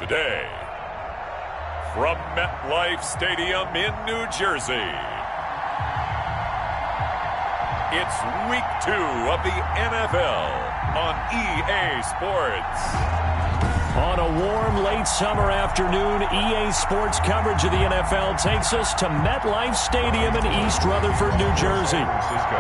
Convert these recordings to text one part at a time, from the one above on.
day. From MetLife Stadium in New Jersey, it's Week 2 of the NFL on EA Sports. On a warm, late summer afternoon, EA Sports coverage of the NFL takes us to MetLife Stadium in East Rutherford, New Jersey.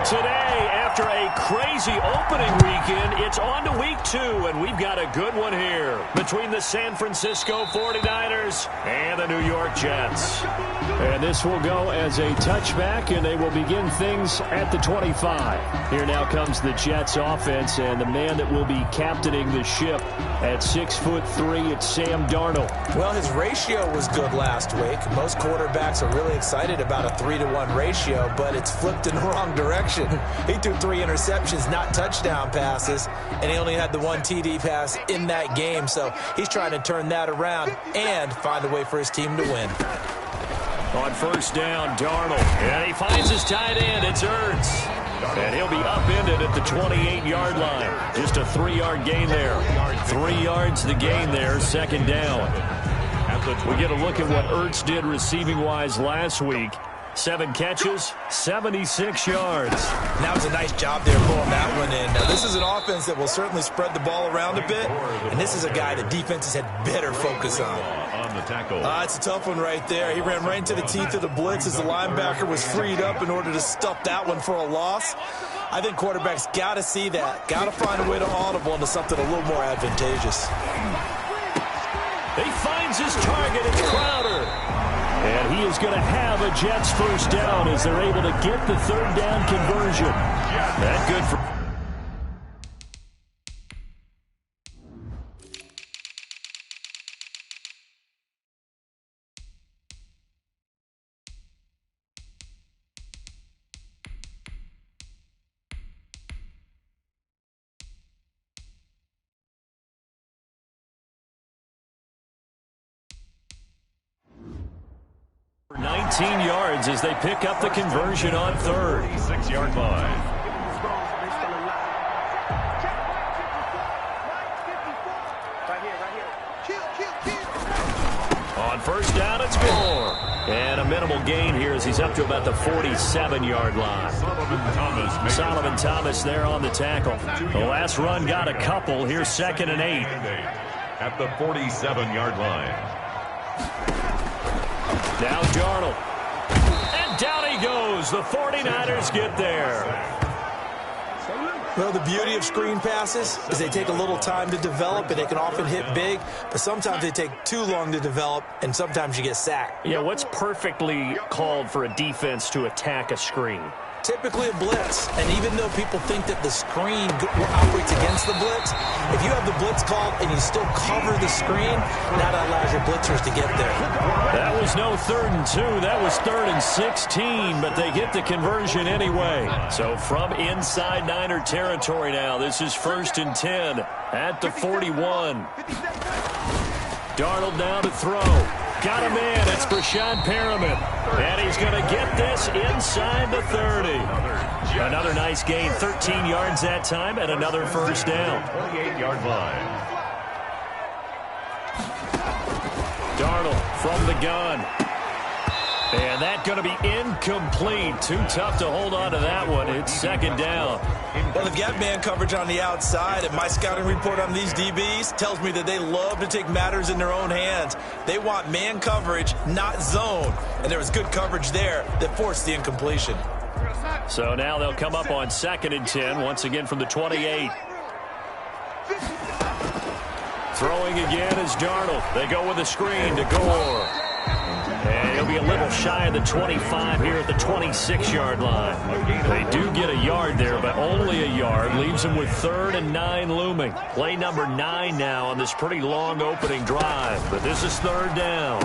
Today, after a crazy opening weekend, it's on to Week 2, and we've got a good one here between the San Francisco 49ers and the New York Jets. And this will go as a touchback, and they will begin things at the 25. Here now comes the Jets offense, and the man that will be captaining the ship at 6'3", it's Sam Darnold. Well, his ratio was good last week. Most quarterbacks are really excited about a 3-to-1 ratio, but it's flipped in the wrong direction. He threw 3 interceptions, not touchdown passes, and he only had the 1 TD pass in that game. So he's trying to turn that around and find a way for his team to win. On first down, Darnold. And he finds his tight end. It's Ertz. And he'll be upended at the 28-yard line. Just a 3-yard gain there. 3 yards the gain there, second down. We get a look at what Ertz did receiving-wise last week. 7 catches, 76 yards. That was a nice job there pulling that one in. Now, this is an offense that will certainly spread the ball around a bit, and this is a guy that defenses had better focus on. It's a tough one right there. He ran right into the teeth of the blitz as the linebacker was freed up in order to stuff that one for a loss. I think quarterbacks got to see that, got to find a way to audible into something a little more advantageous. He finds his target. It's Crowder. And he is going to have a Jets first down as they're able to get the third down conversion. That good for... For 19 yards as they pick up the conversion on third. 6-yard line. On first down, it's Gore. And a minimal gain here as he's up to about the 47-yard line. Solomon Thomas there on the tackle. The last run got a couple. Here's 2nd and 8. At the 47-yard line. Now Darnold. And down he goes. The 49ers get there. Well, the beauty of screen passes is they take a little time to develop, and they can often hit big, but sometimes they take too long to develop, and sometimes you get sacked. Yeah, what's perfectly called for a defense to attack a screen? Typically a blitz, and even though people think that the screen operates against the blitz, if you have the blitz called and you still cover the screen, that allows your blitzers to get there. That was no 3rd and 2. That was 3rd and 16, but they get the conversion anyway. So from inside Niner territory now, this is 1st and 10 at the 41. Darnold now to throw. Got him in. It's Brashad Perriman. And he's going to get this inside the 30. Another nice gain. 13 yards that time and another first down. 28-yard line. Darnold from the gun. And that's going to be incomplete. Too tough to hold on to that one. It's 2nd down. Well, they've got man coverage on the outside, and my scouting report on these DBs tells me that they love to take matters in their own hands. They want man coverage, not zone. And there was good coverage there that forced the incompletion. So now they'll come up on 2nd and 10, once again from the 28. Throwing again is Darnold. They go with a screen to Gore. And he'll be a little shy of the 25 here at the 26-yard line. They do get a yard there, but only a yard. Leaves them with 3rd and 9 looming. Play number 9 now on this pretty long opening drive. But this is 3rd down.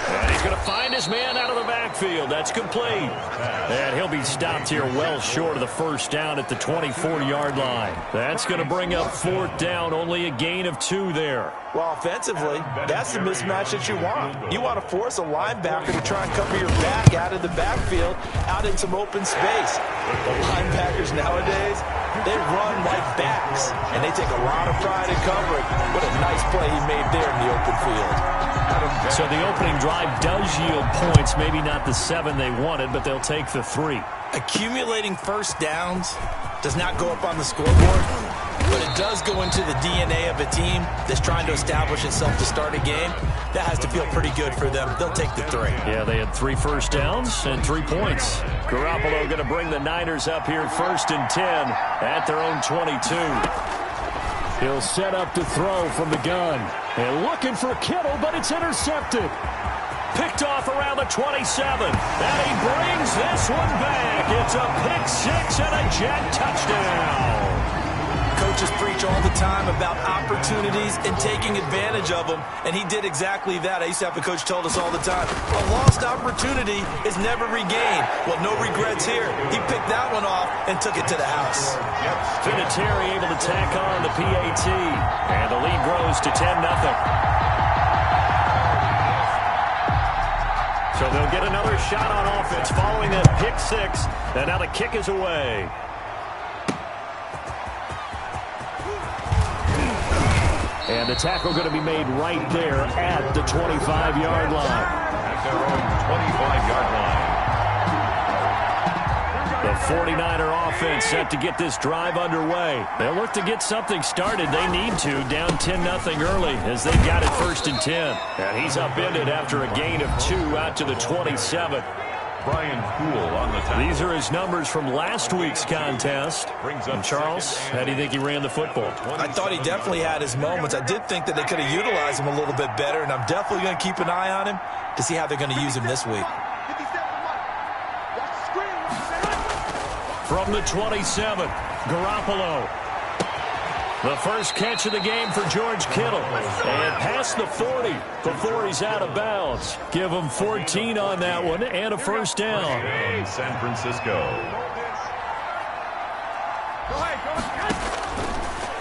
And he's going to find his man out of the backfield. That's complete. And he'll be stopped here well short of the first down at the 24-yard line. That's going to bring up 4th down. Only a gain of 2 there. Well, offensively, that's the mismatch that you want. You want to force a linebacker to try and cover your back out of the backfield, out in some open space. The linebackers nowadays, They run like backs, and they take a lot of pride in covering. What a nice play he made there in the open field. So the opening drive does yield points, maybe not the 7 they wanted, but they'll take the 3. Accumulating first downs does not go up on the scoreboard, but it does go into the DNA of a team that's trying to establish itself to start a game. That has to feel pretty good for them. They'll take the 3. Yeah, they had 3 first downs and 3 points. Garoppolo going to bring the Niners up here 1st and 10 at their own 22. He'll set up to throw from the gun. And looking for Kittle, but it's intercepted. Picked off around the 27. And he brings this one back. It's a pick 6 and a Jet touchdown. Coaches preach all the time about opportunities and taking advantage of them, and he did exactly that. I used to have a coach told us all the time, a lost opportunity is never regained. Well, no regrets here. He picked that one off and took it to the house. Vinatieri able to tack on the PAT, and the lead grows to 10-0. So they'll get another shot on offense following that pick 6, and now the kick is away. And the tackle going to be made right there at the 25-yard line. At their own 25-yard line. The 49er offense set to get this drive underway. They'll look to get something started. They need to, down 10-0 early as they've got it 1st and 10. And he's upended after a gain of 2 out to the 27. Brian Poole on the tackle. These are his numbers from last week's contest. And Charles, how do you think he ran the football? I thought he definitely had his moments. I did think that they could have utilized him a little bit better, and I'm definitely going to keep an eye on him to see how they're going to use him this week. From the 27, Garoppolo. The first catch of the game for George Kittle. And past the 40 before he's out of bounds. Give him 14 on that one and a first down. San Francisco.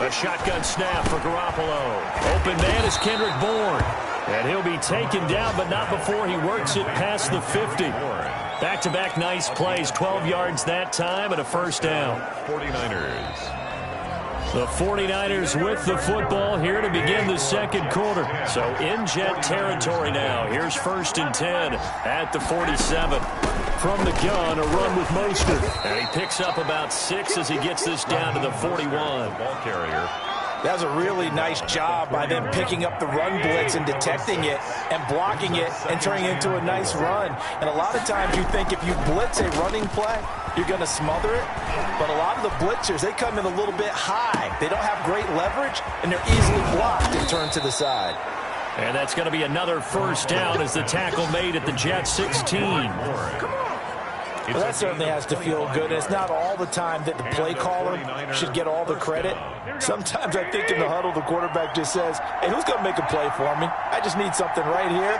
A shotgun snap for Garoppolo. Open man is Kendrick Bourne. And he'll be taken down, but not before he works it past the 50. Back-to-back nice plays, 12 yards that time and a first down. 49ers. The 49ers with the football here to begin the second quarter. So in Jet territory now. Here's 1st and 10 at the 47. From the gun, a run with Mostert. And he picks up about 6 as he gets this down to the 41. Ball carrier. That was a really nice job by them picking up the run blitz and detecting it and blocking it and turning it into a nice run. And a lot of times you think if you blitz a running play, you're going to smother it. But a lot of the blitzers, they come in a little bit high. They don't have great leverage, and they're easily blocked and turned to the side. And that's going to be another first down as the tackle made at the Jet 16. Well, that certainly has to feel good. It's not all the time that the play caller should get all the credit. Sometimes I think in the huddle, the quarterback just says, hey, who's going to make a play for me? I just need something right here.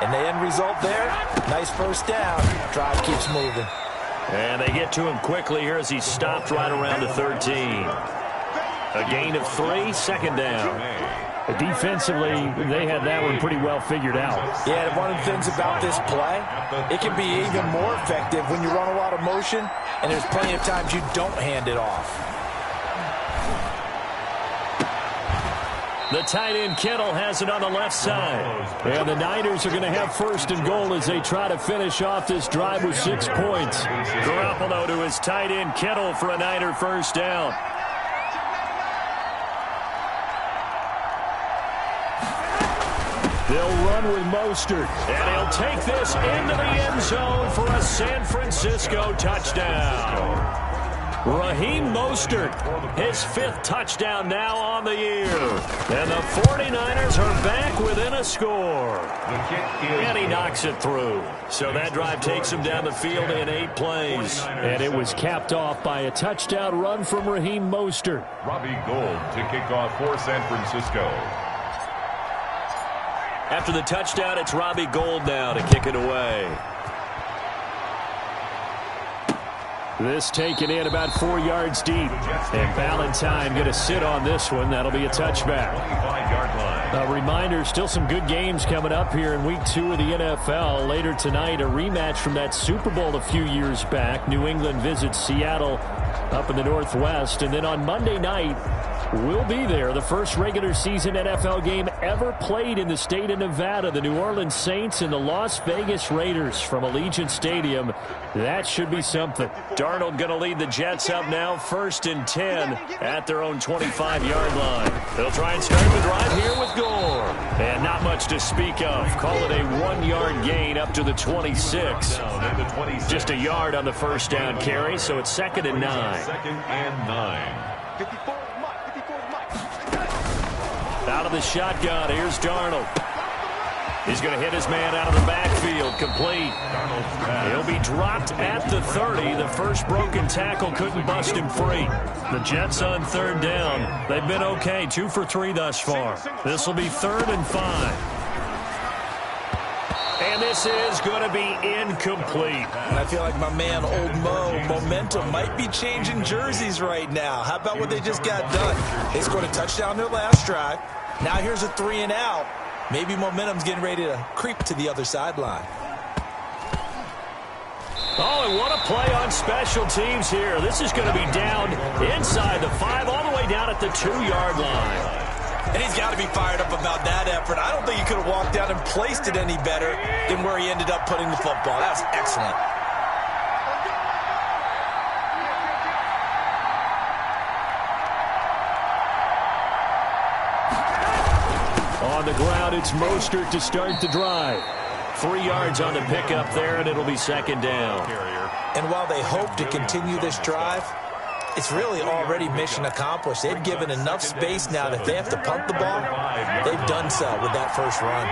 And the end result there, nice first down. Drive keeps moving. And they get to him quickly here as he's stopped right around the 13. A gain of 3, second down. Defensively, they had that one pretty well figured out. Yeah, one of the things about this play, it can be even more effective when you run a lot of motion, and there's plenty of times you don't hand it off. The tight end Kittle has it on the left side. And the Niners are going to have 1st and goal as they try to finish off this drive with 6 points. Garoppolo to his tight end Kittle for a Niner first down. They'll run with Mostert, and he'll take this into the end zone for a San Francisco touchdown. Raheem Mostert, his 5th touchdown now on the year. And the 49ers are back within a score. And he knocks it through. So that drive takes him down the field in 8 plays. And it was capped off by a touchdown run from Raheem Mostert. Robbie Gould to kick off for San Francisco. After the touchdown, it's Robbie Gould now to kick it away. This taken in about 4 yards deep. And Valentine going to sit on this one. That'll be a touchback. 25-yard line. A reminder, still some good games coming up here in Week 2 of the NFL. Later tonight, a rematch from that Super Bowl a few years back. New England visits Seattle up in the Northwest. And then on Monday night, we'll be there. The first regular season NFL game ever played in the state of Nevada. The New Orleans Saints and the Las Vegas Raiders from Allegiant Stadium. That should be something. Darnold going to lead the Jets up now, 1st and 10 at their own 25-yard line. They'll try and start the drive here with Gore. And not much to speak of. Call it a 1-yard gain up to the 26. Just a yard on the first down carry, so it's 2nd and 9. 2nd and 9. Out of the shotgun, here's Darnold. He's going to hit his man out of the backfield, complete. He'll be dropped at the 30. The first broken tackle couldn't bust him free. The Jets on 3rd down. They've been okay, 2 for 3 thus far. This will be 3rd and 5. And this is going to be incomplete. And I feel like my man, Old Mo, momentum might be changing jerseys right now. How about what they just got done? They scored a touchdown their last drive. Now here's a 3 and out. Maybe momentum's getting ready to creep to the other sideline. Oh, and what a play on special teams here. This is going to be down inside the 5, all the way down at the 2-yard line. And he's got to be fired up about that effort. I don't think he could have walked down and placed it any better than where he ended up putting the football. That was excellent. On the ground, it's Mostert to start the drive. 3 yards on the pickup there, and it'll be 2nd down. And while they hope to continue this drive, it's really already mission accomplished. They've given enough space now that they have to punt the ball. They've done so with that first run.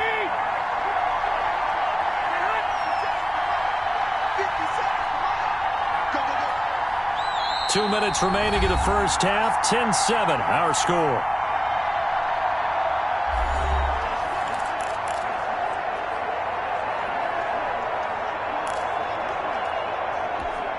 Two minutes remaining in the first half. 10-7, our score.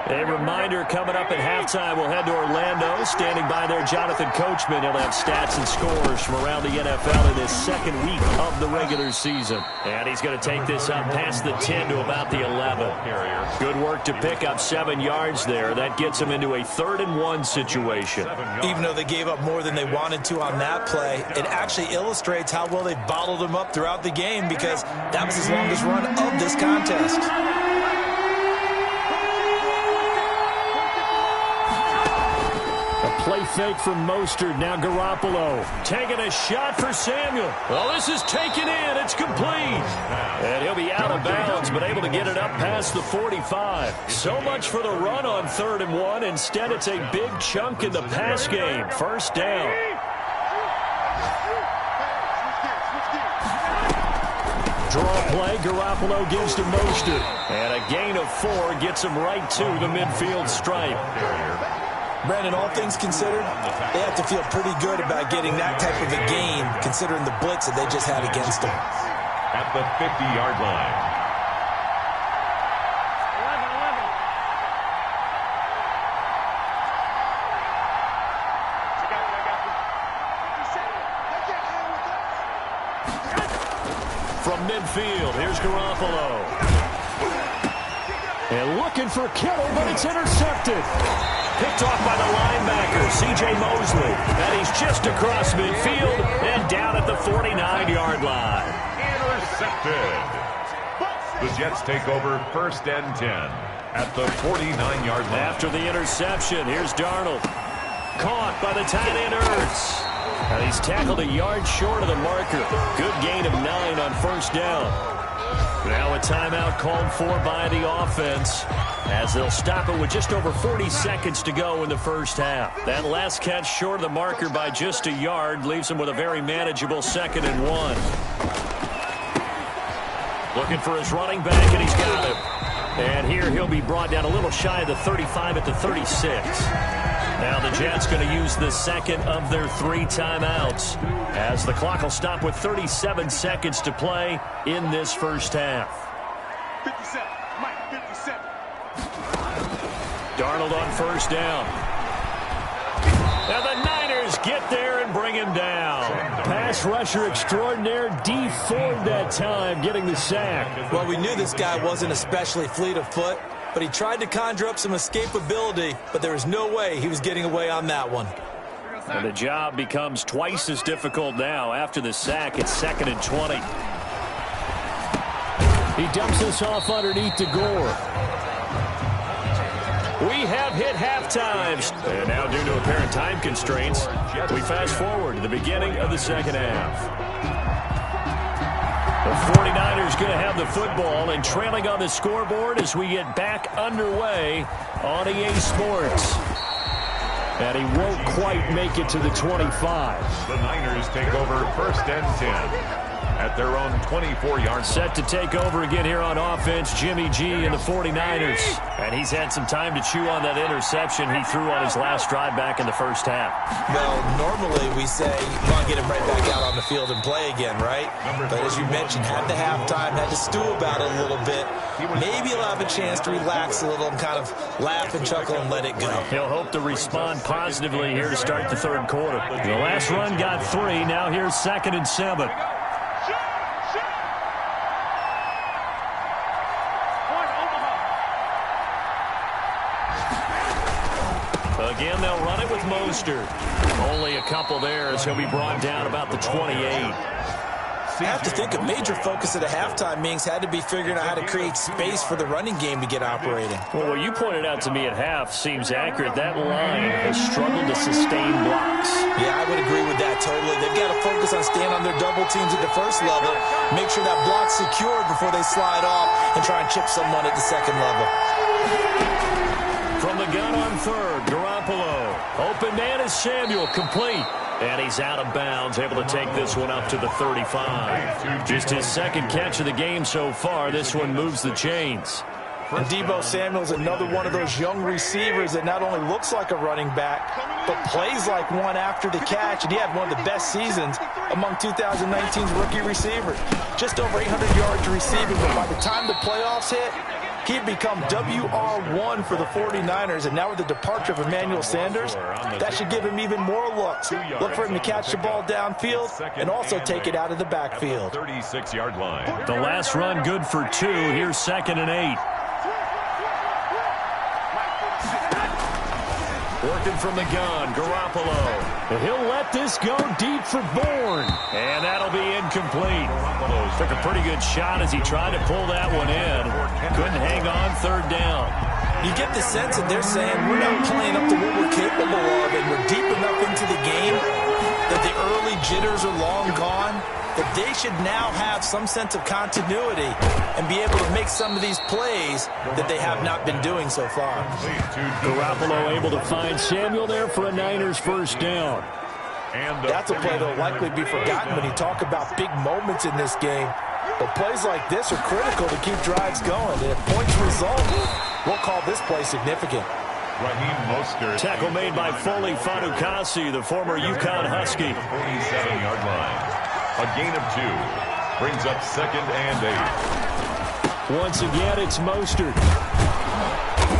A reminder, coming up at halftime, we'll head to Orlando. Standing by there, Jonathan Coachman. He'll have stats and scores from around the NFL in his 2nd week of the regular season. And he's going to take this up past the 10 to about the 11. Good work to pick up 7 yards there. That gets him into a 3rd and 1 situation. Even though they gave up more than they wanted to on that play, it actually illustrates how well they bottled him up throughout the game, because that was his longest run of this contest. Play fake from Mostert. Now Garoppolo taking a shot for Samuel. Well, this is taken in. It's complete. And he'll be out of bounds, but able to get it up past the 45. So much for the run on 3rd and 1. Instead, it's a big chunk in the pass game. 1st down. Draw play. Garoppolo gives to Mostert. And a gain of 4 gets him right to the midfield stripe. Brandon, all things considered, they have to feel pretty good about getting that type of a gain, considering the blitz that they just had against them. At the 50-yard line. From midfield, here's Garoppolo. And looking for Kittle, but it's intercepted. Picked off by the linebacker, C.J. Mosley. And he's just across midfield and down at the 49-yard line. Intercepted. The Jets take over 1st and 10 at the 49-yard line. After the interception, here's Darnold. Caught by the tight end Ertz. And he's tackled a yard short of the marker. Good gain of 9 on 1st down. Now a timeout called for by the offense, as they'll stop it with just over 40 seconds to go in the first half. That last catch short of the marker by just a yard leaves him with a very manageable 2nd and 1. Looking for his running back, and he's got him. And here he'll be brought down a little shy of the 35 at the 36. Now the Jets going to use the 2nd of their 3 timeouts, as the clock will stop with 37 seconds to play in this first half. 57, Mike, 57. Darnold on 1st down. And the Niners 49ers get there and bring him down. Pass rusher extraordinaire, D Ford that time, getting the sack. Well, we knew this guy wasn't especially fleet of foot, but he tried to conjure up some escapability, but there was no way he was getting away on that one. And the job becomes twice as difficult now. After the sack, it's 2nd and 20. He dumps this off underneath to Gore. We have hit half-times. And now, due to apparent time constraints, we fast forward to the beginning of the second half. The 49ers going to have the football and trailing on the scoreboard as we get back underway on EA Sports. And he won't quite make it to the 25. The Niners take over 1st and 10. At their own 24-yard. Set to take over again here on offense, Jimmy G and the 49ers. And he's had some time to chew on that interception he threw on his last drive back in the first half. Well, normally we say, come on, get him right back out on the field and play again, right? But as you mentioned, had the halftime, had to stew about it a little bit. Maybe he'll have a chance to relax a little and kind of laugh and chuckle and let it go. He'll hope to respond positively here to start the third quarter. The last run got 3. Now here's 2nd and 7. Again, they'll run it with Mostert. Only a couple there as he'll be brought down about the 28. I have to think a major focus at a halftime meetings had to be figuring out how to create space for the running game to get operating. Well, what you pointed out to me at half seems accurate. That line has struggled to sustain blocks. Yeah, I would agree with that totally. They've got to focus on staying on their double teams at the first level, make sure that block's secured before they slide off and try and chip someone at the second level. From the gun on 3rd, Garoppolo. Open man is Samuel, complete. And he's out of bounds, able to take this one up to the 35. Just his 2nd catch of the game so far. This one moves the chains. And Deebo Samuel's another one of those young receivers that not only looks like a running back, but plays like one after the catch. And he had one of the best seasons among 2019's rookie receivers. Just over 800 yards receiving, but by the time the playoffs hit, he'd become WR1 for the 49ers, and now with the departure of Emmanuel Sanders, that should give him even more looks. Look for him to catch the ball downfield and also take it out of the backfield. 36-yard line. The last run good for 2. Here's 2nd and 8. Working from the gun, Garoppolo. And he'll let this go deep for Bourne. And that'll be incomplete. Took a pretty good shot as he tried to pull that one in. Couldn't hang on 3rd down. You get the sense that they're saying we're not playing up to what we're capable of, and we're deep enough into the game that the early jitters are long gone, that they should now have some sense of continuity and be able to make some of these plays that they have not been doing so far. Garoppolo able to find Samuel there for a Niners 1st down. That's a play that will likely be forgotten when you talk about big moments in this game. But plays like this are critical to keep drives going. And if points result, we'll call this play significant. Tackle made by Foley Fatukasi, the former UConn Husky. 47-yard line. A gain of 2. Brings up 2nd and 8. Once again, it's Mostert.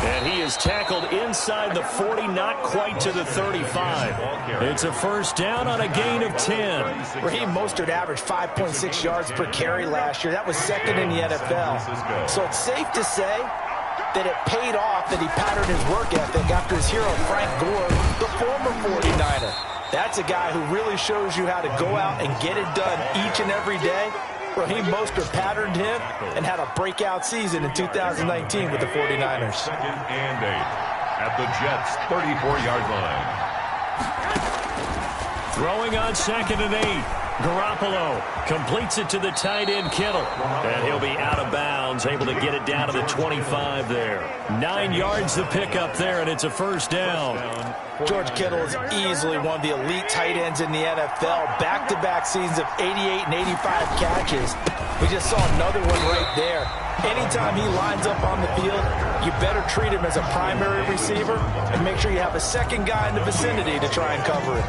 And he is tackled inside the 40, not quite to the 35. It's a 1st down on a gain of 10. Raheem Mostert averaged 5.6 yards per carry last year. That was 2nd in the NFL. So it's safe to say that it paid off that he patterned his work ethic after his hero Frank Gore, the former 49er. That's a guy who really shows you how to go out and get it done each and every day. Raheem Mostert patterned him and had a breakout season in 2019 with the 49ers. 2nd and 8 at the Jets' 34-yard line. Throwing on 2nd and 8. Garoppolo completes it to the tight end Kittle. And he'll be out of bounds, able to get it down to the 25 there. 9 yards the pickup there, and it's a 1st down. George Kittle is easily one of the elite tight ends in the NFL. Back-to-back seasons of 88 and 85 catches. We just saw another one right there. Anytime he lines up on the field, you better treat him as a primary receiver and make sure you have a second guy in the vicinity to try and cover it.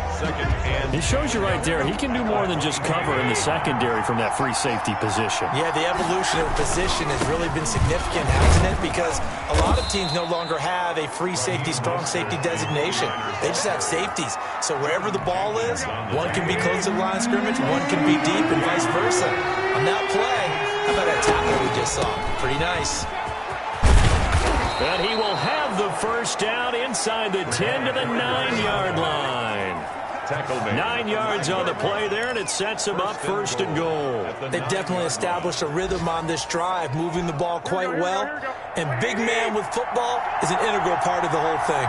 He shows you right there, he can do more than just cover in the secondary from that free safety position. Yeah, the evolution of position has really been significant, hasn't it? Because a lot of teams no longer have a free safety, strong safety designation. They just have safeties. So wherever the ball is, one can be close to the line of scrimmage, one can be deep, and vice versa. On that play, how about that tackle we just saw? Pretty nice. And he will have the first down inside the 10 to the 9-yard line. 9 yards on the play there, and it sets him up first and goal. They've definitely established a rhythm on this drive, moving the ball quite well. And big man with football is an integral part of the whole thing.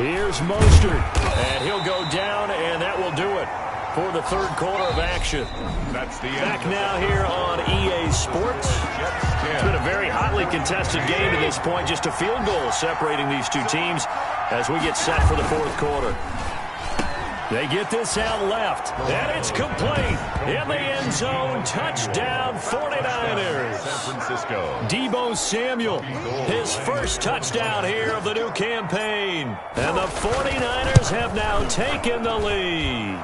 Here's Mostert, and he'll go down, and that will do it for the third quarter of action. Back now here on EA Sports. It's been a very hotly contested game to this point. Just a field goal separating these two teams as we get set for the fourth quarter. They get this out left, and it's complete. In the end zone, touchdown 49ers. San Francisco. Deebo Samuel, his first touchdown here of the new campaign. And the 49ers have now taken the lead.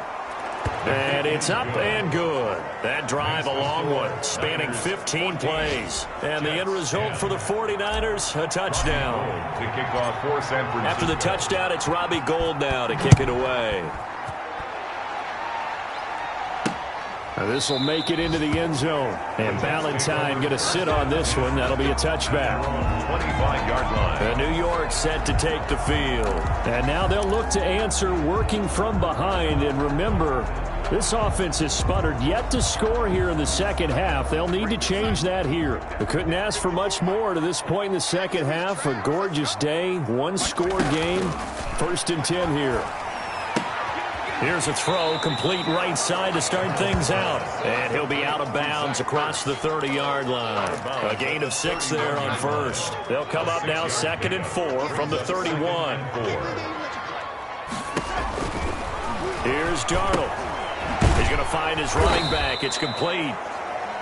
And it's up and good. That drive a long one, spanning 15 plays. And the end result for the 49ers, a touchdown. To kick off for San Francisco. After the touchdown, it's Robbie Gould now to kick it away. Now this will make it into the end zone. And Valentine going to sit on this one. That'll be a touchback. 25-yard line. And New York set to take the field. And now they'll look to answer working from behind. And remember, this offense has sputtered yet to score here in the second half. They'll need to change that here. They couldn't ask for much more to this point in the second half. A gorgeous day, one-score game. First and 10 here. Here's a throw, complete right side to start things out. And he'll be out of bounds across the 30-yard line. A gain of 6 there on first. They'll come up now 2nd and 4 from the 31. Here's Darnold. He's going to find his running back. It's complete.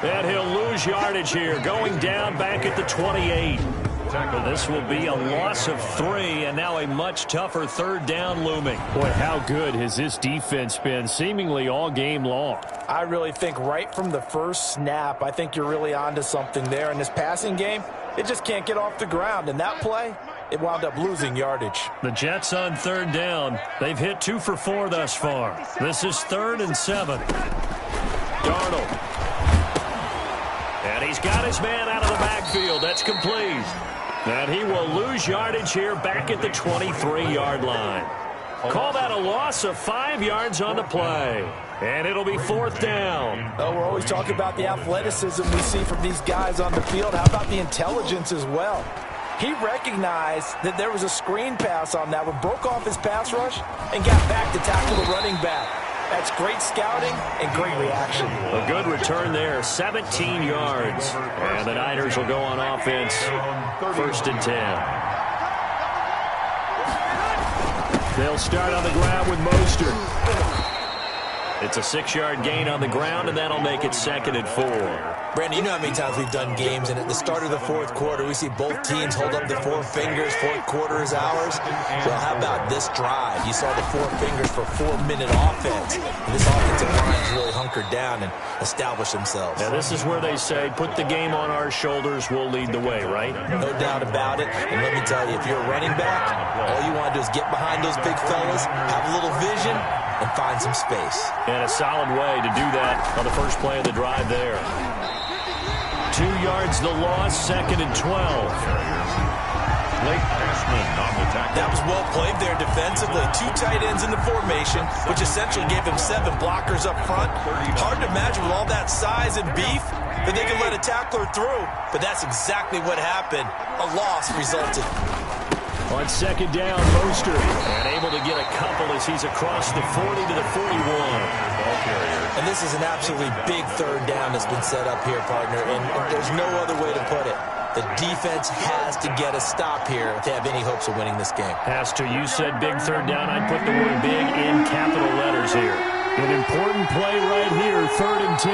And he'll lose yardage here, going down back at the 28. This will be a loss of 3, and now a much tougher third down looming. Boy, how good has this defense been seemingly all game long? I really think right from the first snap, I think you're really onto something there. In this passing game, it just can't get off the ground. And that play, it wound up losing yardage. The Jets on third down. They've hit 2 for 4 thus far. This is 3rd and 7. Darnold. And he's got his man out of the backfield. That's complete. And he will lose yardage here back at the 23-yard line. Call that a loss of 5 yards on the play. And it'll be 4th down. Oh, we're always talking about the athleticism we see from these guys on the field. How about the intelligence as well? He recognized that there was a screen pass on that one, broke off his pass rush, and got back to tackle the running back. That's great scouting and great reaction. A good return there, 17 yards. And the Niners will go on offense, 1st and 10. They'll start on the ground with Mostert. It's a 6-yard gain on the ground, and that'll make it 2nd and 4. Brandon, you know how many times we've done games, and at the start of the fourth quarter, we see both teams hold up the 4 fingers. Fourth quarter is ours. Well, how about this drive? You saw the 4 fingers for 4-minute offense. And this offensive line's really hunkered down and established themselves. Now, this is where they say, put the game on our shoulders, we'll lead the way, right? No doubt about it. And let me tell you, if you're a running back, all you want to do is get behind those big fellas, have a little vision, and find some space. And a solid way to do that on the first play of the drive there. 2 yards the loss, 2nd and 12. Blake Passman on the tackle. That was well played there defensively. 2 tight ends in the formation, which essentially gave him 7 blockers up front. Hard to imagine with all that size and beef that they could let a tackler through. But that's exactly what happened. A loss resulted. On 2nd down, Mostert, and able to get a couple as he's across the 40 to the 41. Ball carrier. And this is an absolutely big third down that's been set up here, partner, and there's no other way to put it. The defense has to get a stop here to have any hopes of winning this game. Has to. You said big third down. I'd put the word big in capital letters here. An important play right here, 3rd and 10.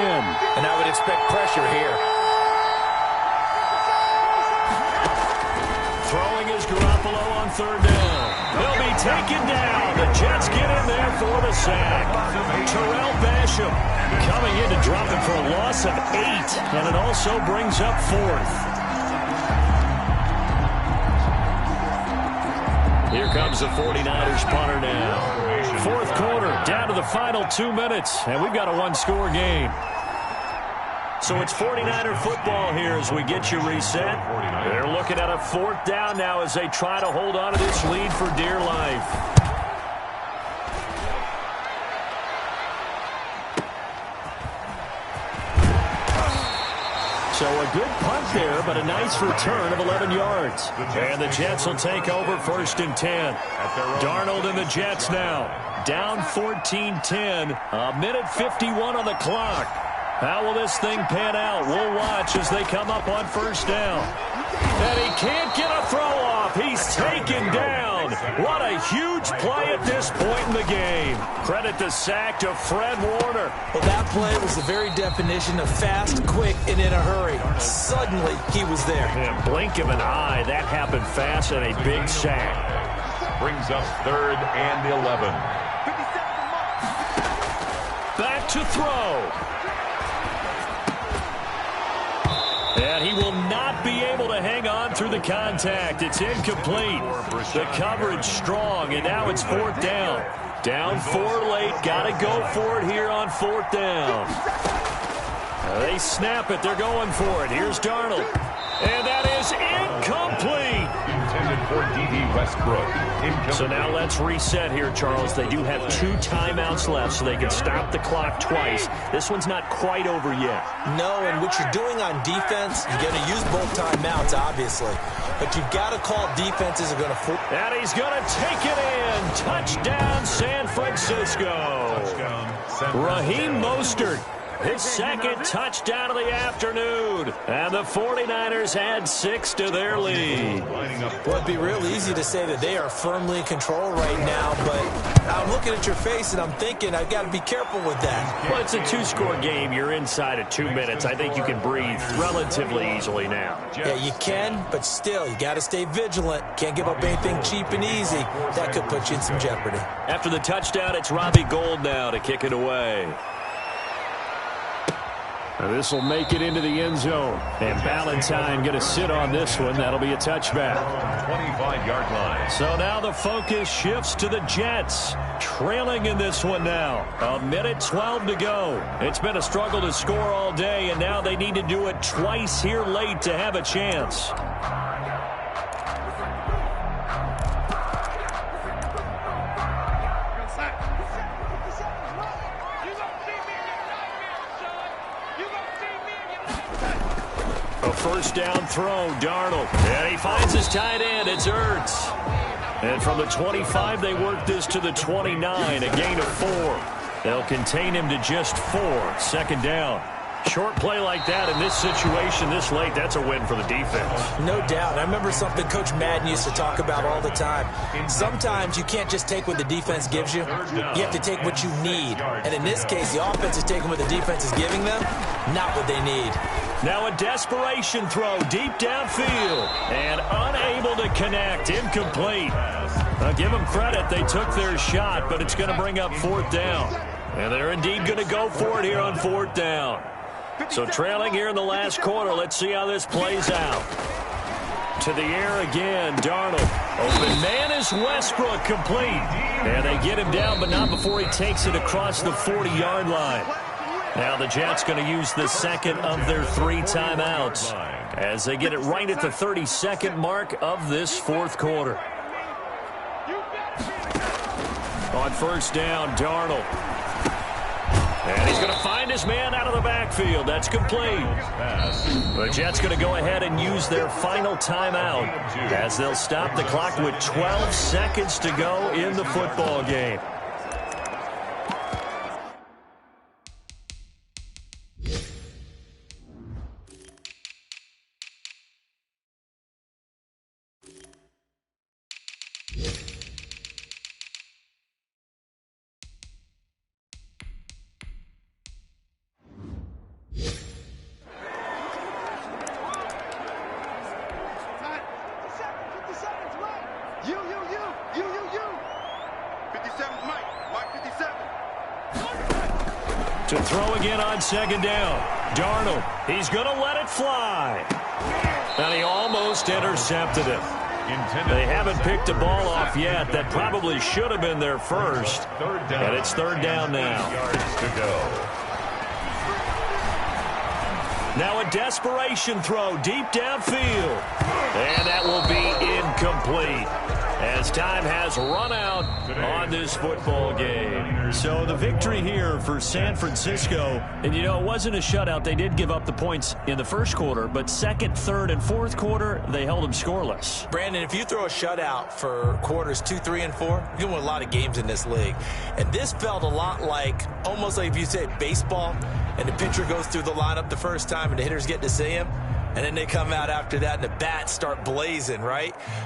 And I would expect pressure here. on third down. They'll be taken down. The Jets get in there for the sack. Terrell Basham coming in to drop him for a loss of 8, and it also brings up 4th. Here comes the 49ers punter now. 4th quarter, down to the final 2 minutes, and we've got a one-score game. So it's 49er football here as we get you reset. They're looking at a 4th down now as they try to hold on to this lead for dear life. So a good punt there, but a nice return of 11 yards. And the Jets will take over 1st and 10. Darnold and the Jets now. Down 14-10. A minute 51 on the clock. How will this thing pan out? We'll watch as they come up on 1st down. And he can't get a throw off. He's taken down. What a huge play at this point in the game. Credit the sack to Fred Warner. Well, that play was the very definition of fast, quick, and in a hurry. Suddenly, he was there. In a blink of an eye, that happened fast and a big sack. Brings up 3rd and 11. Back to throw. And he will not be able to hang on through the contact. It's incomplete. The coverage strong, and now it's 4th down. Down 4 late. Got to go for it here on 4th down. They snap it. They're going for it. Here's Darnold. And that is incomplete. Intended for D.D. Westbrook. So now let's reset here, Charles. They do have 2 timeouts left, so they can stop the clock twice. This one's not quite over yet. No, and what you're doing on defense, you're going to use both timeouts, obviously. But you've got to call defenses are going to... And he's going to take it in. Touchdown, San Francisco. Raheem Mostert. His 2nd touchdown of the afternoon. And the 49ers add 6 to their lead. Well, it'd be real easy to say that they are firmly in control right now, but I'm looking at your face and I'm thinking I've got to be careful with that. Well, it's a 2-score game. You're inside of 2 minutes. I think you can breathe relatively easily now. Yeah, you can, but still, you got to stay vigilant. Can't give up anything cheap and easy. That could put you in some jeopardy. After the touchdown, it's Robbie Gould now to kick it away. This will make it into the end zone. And Ballantyne going to sit on this one. That'll be a touchback. 25-yard line. So now the focus shifts to the Jets. Trailing in this one now. A minute 12 to go. It's been a struggle to score all day, and now they need to do it twice here late to have a chance. A 1st down throw, Darnold. And he finds his tight end. It's Ertz. And from the 25, they work this to the 29, a gain of 4. They'll contain him to just 4. 2nd down. Short play like that in this situation this late, that's a win for the defense. No doubt. I remember something Coach Madden used to talk about all the time. Sometimes you can't just take what the defense gives you. You have to take what you need. And in this case, the offense is taking what the defense is giving them, not what they need. Now a desperation throw deep downfield. And unable to connect. Incomplete. I'll give them credit. They took their shot, but it's going to bring up 4th down. And they're indeed going to go for it here on 4th down. So trailing here in the last quarter. Let's see how this plays out. To the air again, Darnold. Open man is Westbrook, complete. And they get him down, but not before he takes it across the 40-yard line. Now the Jets going to use the 2nd of their 3 timeouts as they get it right at the 32nd mark of this 4th quarter. On 1st down, Darnold. And he's going to find his man out of the backfield. That's complete. The Jets going to go ahead and use their final timeout as they'll stop the clock with 12 seconds to go in the football game. To throw again on second down. Darnold, he's going to let it fly. And he almost intercepted it. They haven't picked a ball off yet. That probably should have been their first. And it's third down now. Now a desperation throw deep downfield. And that will be incomplete, as time has run out on this football game. So the victory here for San Francisco. And, you know, it wasn't a shutout. They did give up the points in the first quarter, but second, third, and fourth quarter, they held them scoreless. Brandon, if you throw a shutout for quarters 2, 3, and 4, you're going to win a lot of games in this league. And this felt a lot like, almost like if you say baseball, and the pitcher goes through the lineup the first time and the hitters get to see him, and then they come out after that and the bats start blazing, right?